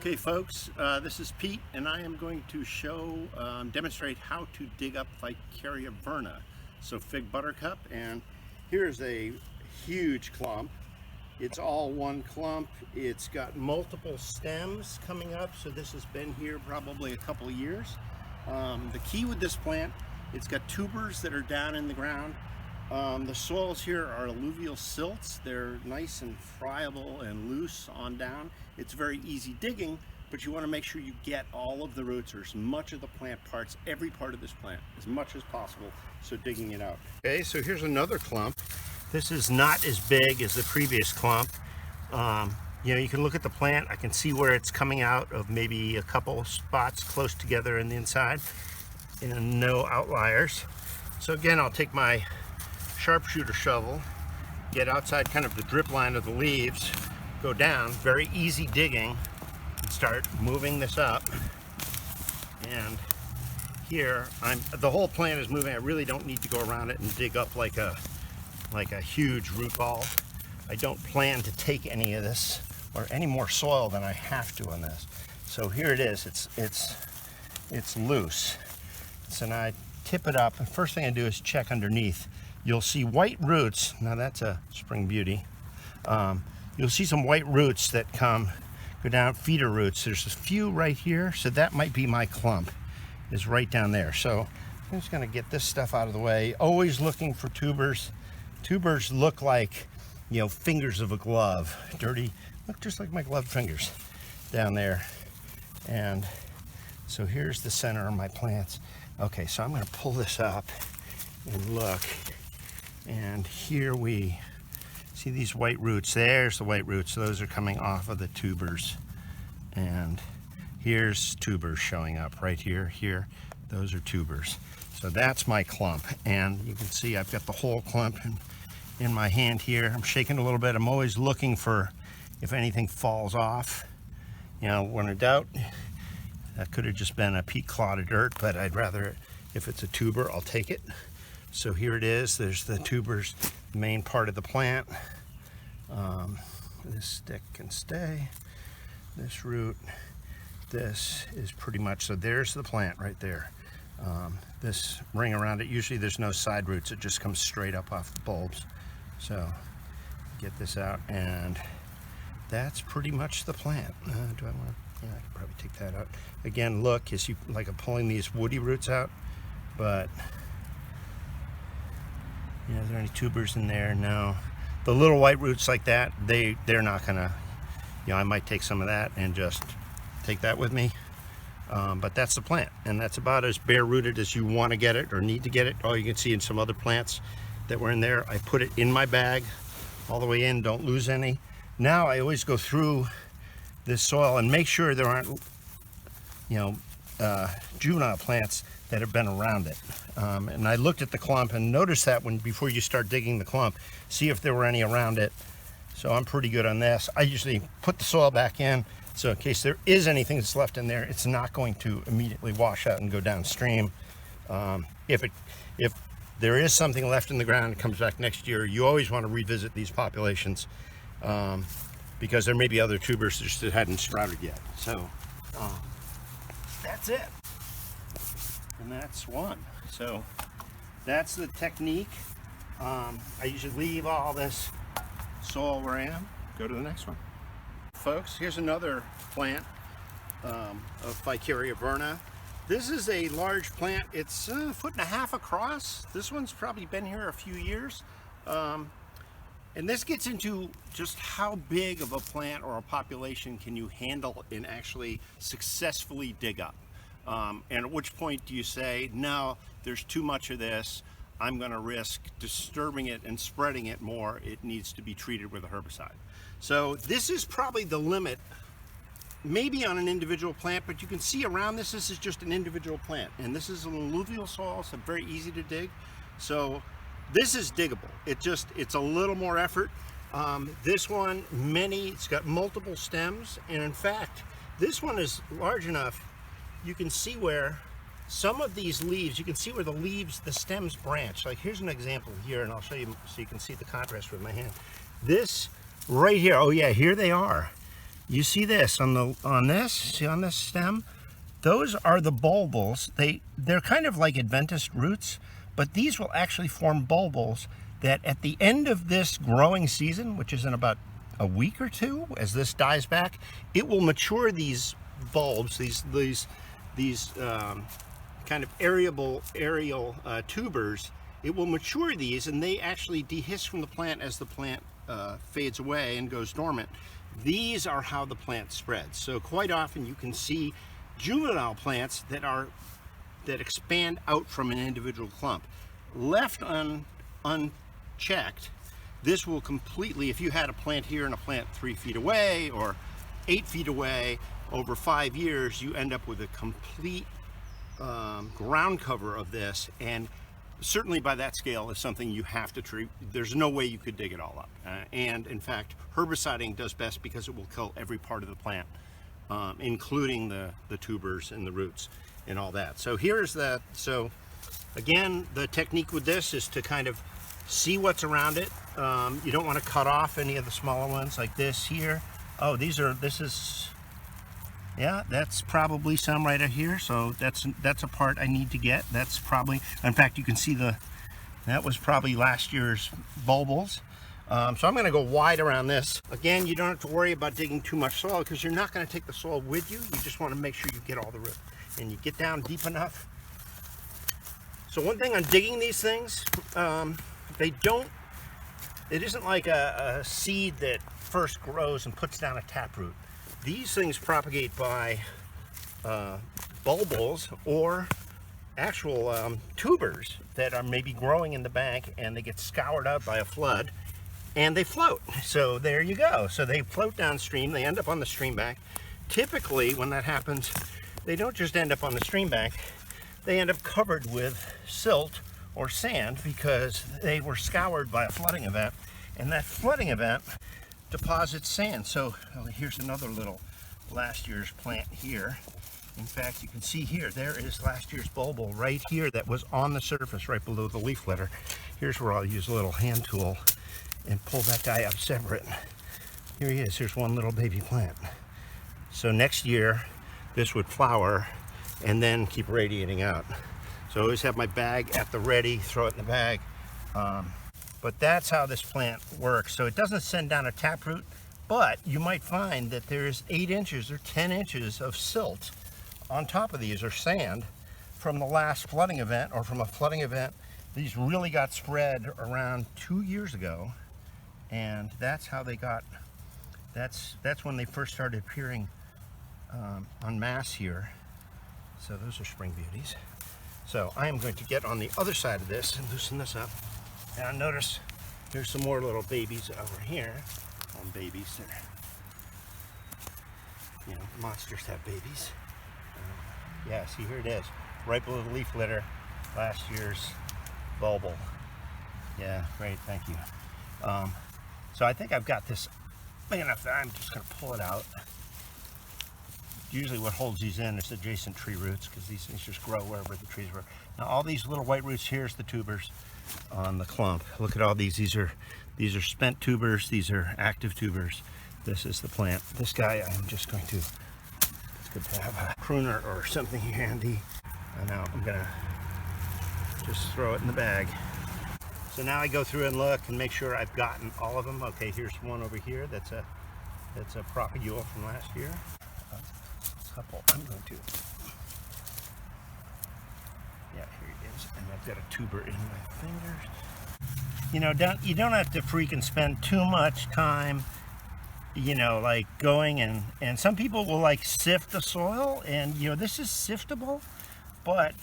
Okay folks, this is Pete and I am going to demonstrate how to dig up Ficaria verna. So fig buttercup, and here's a huge clump. It's all one clump. It's got multiple stems coming up, so this has been here probably a couple of years. The key with this plant, it's got tubers that are down in the ground. The soils here are alluvial silts. They're nice and friable and loose on down. It's very easy digging, but you want to make sure you get all of the roots or as much of the plant parts, every part of this plant, as much as possible, so digging it out. Okay, so here's another clump. This is not as big as the previous clump. You know, you can look at the plant. I can see where it's coming out of maybe a couple spots close together in the inside and no outliers. So again, I'll take my sharpshooter shovel, get outside kind of the drip line of the leaves, go down, very easy digging, and start moving this up. And here, the whole plant is moving. I really don't need to go around it and dig up like a huge root ball. I don't plan to take any of this or any more soil than I have to on this. So here it is. It's loose. So now I tip it up, and first thing I do is check underneath. You'll see white roots. Now that's a spring beauty. You'll see some white roots that go down, feeder roots. There's a few right here, so that might be my clump, is right down there. So I'm just gonna get this stuff out of the way. Always looking for tubers. Tubers look like, you know, fingers of a glove. Dirty, look just like my gloved fingers down there. And so here's the center of my plants. Okay, so I'm gonna pull this up and look. And here we see these white roots. There's the white roots. Those are coming off of the tubers. And here's tubers showing up right here. Here, those are tubers. So that's my clump. And you can see I've got the whole clump in my hand here. I'm shaking a little bit. I'm always looking for if anything falls off. You know, when in doubt, that could have just been a peat clod of dirt, but I'd rather, if it's a tuber, I'll take it. So here it is. There's the tubers, the main part of the plant. This stick can stay. This root, this is pretty much, so there's the plant right there. This ring around it, usually there's no side roots. It just comes straight up off the bulbs. So get this out, and that's pretty much the plant. Do I want to, yeah, I can probably take that out. Again, look, as you, like I'm pulling these woody roots out, but you know, are there any tubers in there? No. The little white roots like that, they're not gonna, you know, I might take some of that and just take that with me. But that's the plant, and that's about as bare rooted as you want to get it or need to get it. Oh, you can see in some other plants that were in there, I put it in my bag all the way in, don't lose any. Now I always go through this soil and make sure there aren't, you know, juvenile plants that have been around it. And I looked at the clump and noticed that before you start digging the clump, see if there were any around it. So I'm pretty good on this. I usually put the soil back in, so in case there is anything that's left in there, it's not going to immediately wash out and go downstream. If there is something left in the ground that comes back next year, you always want to revisit these populations, because there may be other tubers that hadn't sprouted yet. So that's it. And that's one. So that's the technique. I usually leave all this soil where I am. Go to the next one. Folks, here's another plant of Ficaria verna. This is a large plant. It's 1.5 feet across. This one's probably been here a few years. And this gets into just how big of a plant or a population can you handle and actually successfully dig up. And at which point do you say, no, there's too much of this, I'm going to risk disturbing it and spreading it more, it needs to be treated with a herbicide. So this is probably the limit, maybe on an individual plant, but you can see around this is just an individual plant, and this is an alluvial soil, so very easy to dig. So this is diggable. It's a little more effort. This one, it's got multiple stems, and in fact, this one is large enough. You can see where some of these leaves, you can see where the stems branch. Like here's an example here, and I'll show you so you can see the contrast with my hand. This right here, oh yeah, here they are. you see this on this stem? Those are the bulbils. They're kind of like adventist roots, but these will actually form bulbils that at the end of this growing season, which is in about a week or two, as this dies back, it will mature these bulbs, these kind of aerial tubers. It will mature these, and they actually dehisce from the plant as the plant fades away and goes dormant. These are how the plant spreads. So quite often you can see juvenile plants that expand out from an individual clump. Left unchecked, this will completely, if you had a plant here and a plant 3 feet away or 8 feet away, over 5 years, you end up with a complete ground cover of this, and certainly by that scale is something you have to treat. There's no way you could dig it all up. And in fact, herbiciding does best because it will kill every part of the plant, including the tubers and the roots and all that. So so again, the technique with this is to kind of see what's around it. You don't want to cut off any of the smaller ones like this here. Oh, yeah, that's probably some right out here. So that's a part I need to get. That's probably, in fact, you can see that was probably last year's bulbils. So I'm going to go wide around this. Again, you don't have to worry about digging too much soil because you're not going to take the soil with you. You just want to make sure you get all the root, and you get down deep enough. So one thing on digging these things, it isn't like a seed that first grows and puts down a taproot. These things propagate by bulbils or actual tubers that are maybe growing in the bank, and they get scoured out by a flood and they float. So there you go. So they float downstream, they end up on the stream bank. Typically when that happens, they don't just end up on the stream bank, they end up covered with silt or sand because they were scoured by a flooding event, and that flooding event deposits sand. So here's another little last year's plant here. In fact, you can see here, there is last year's bulbil right here that was on the surface right below the leaf litter. Here's where I'll use a little hand tool and pull that guy up separate. Here he is. Here's one little baby plant. So next year this would flower and then keep radiating out. So I always have my bag at the ready, throw it in the bag. But that's how this plant works. So it doesn't send down a taproot, but you might find that there's 8 inches or 10 inches of silt on top of these, or sand, from the last flooding event or from a flooding event. These really got spread around 2 years ago, and that's how they got, that's when they first started appearing en masse here. So those are spring beauties. So I am going to get on the other side of this and loosen this up. Now notice here's some more little babies over here. Babies, you know, monsters have babies. Yeah, see, here it is, right below the leaf litter, last year's bulbil. Yeah, great, thank you. So I think I've got this big enough that I'm just going to pull it out. Usually what holds these in is adjacent tree roots, because these things just grow wherever the trees were. Now all these little white roots, here's the tubers on the clump. Look at all these. These are spent tubers. These are active tubers. This is the plant. This guy, I'm just going to, it's good to have a pruner or something handy. And now I'm gonna just throw it in the bag. So now I go through and look and make sure I've gotten all of them. Okay, here's one over here. That's a propagule from last year. A couple. I'm going to. Yeah, here it is. And I've got a tuber in my fingers. You know, you don't have to freaking spend too much time, you know, like going and some people will like sift the soil, and you know, this is siftable, but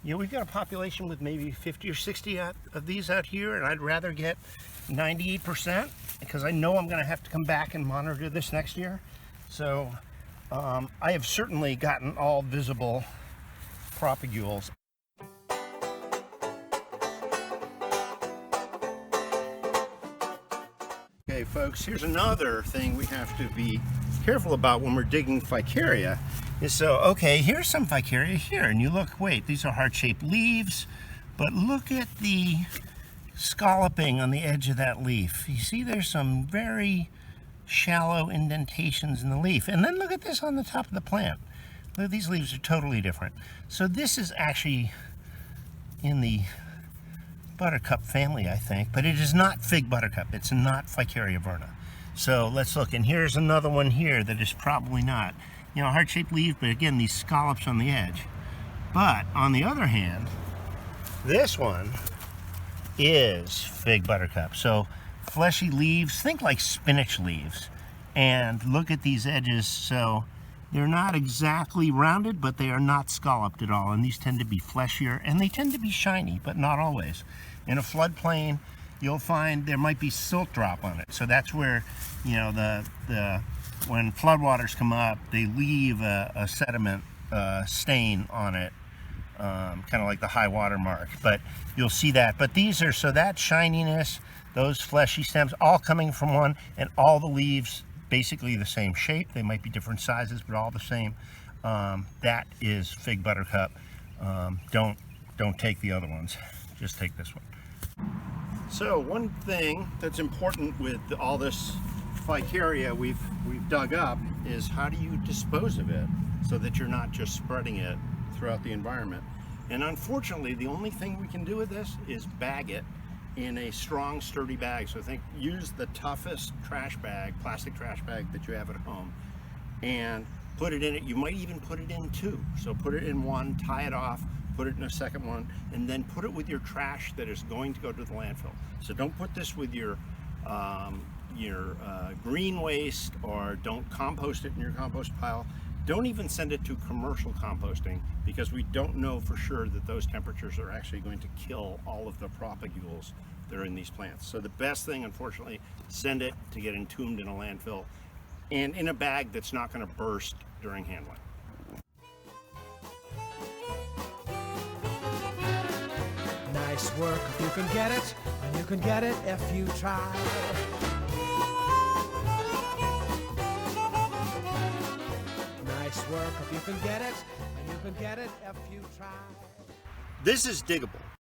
you know, we've got a population with maybe 50 or 60 of these out here, and I'd rather get 98% because I know I'm going to have to come back and monitor this next year. So I have certainly gotten all visible propagules. Okay folks, here's another thing we have to be careful about when we're digging Ficaria. Is so, okay, here's some Ficaria here, and you look, wait, these are heart-shaped leaves, but look at the scalloping on the edge of that leaf. You see there's some very shallow indentations in the leaf. And then look at this on the top of the plant. Look, these leaves are totally different. So this is actually in the Buttercup family, I think, but it is not fig buttercup. It's not Ficaria verna. So let's look, and here's another one here that is probably not. You know, heart-shaped leaf, but again, these scallops on the edge. But on the other hand, this one is fig buttercup. So fleshy leaves, think like spinach leaves. And look at these edges. So they're not exactly rounded, but they are not scalloped at all. And these tend to be fleshier, and they tend to be shiny, but not always. In a floodplain, you'll find there might be silt drop on it. So that's where, you know, when floodwaters come up, they leave a sediment stain on it, kind of like the high water mark. But you'll see that. But these are, so that shininess, those fleshy stems, all coming from one, and all the leaves basically the same shape. They might be different sizes, but all the same. That is fig buttercup. Don't take the other ones. Just take this one. So one thing that's important with all this Ficaria we've dug up is how do you dispose of it so that you're not just spreading it throughout the environment. And unfortunately, the only thing we can do with this is bag it in a strong, sturdy bag. So use the toughest trash bag, plastic trash bag that you have at home, and put it in it. You might even put it in two. So put it in one, tie it off, put it in a second one, and then put it with your trash that is going to go to the landfill. So don't put this with your green waste, or don't compost it in your compost pile. Don't even send it to commercial composting, because we don't know for sure that those temperatures are actually going to kill all of the propagules that are in these plants. So the best thing, unfortunately, send it to get entombed in a landfill, and in a bag that's not going to burst during handling. Nice work if you can get it, and you can get it if you try. Nice work if you can get it, and you can get it if you try. This is diggable.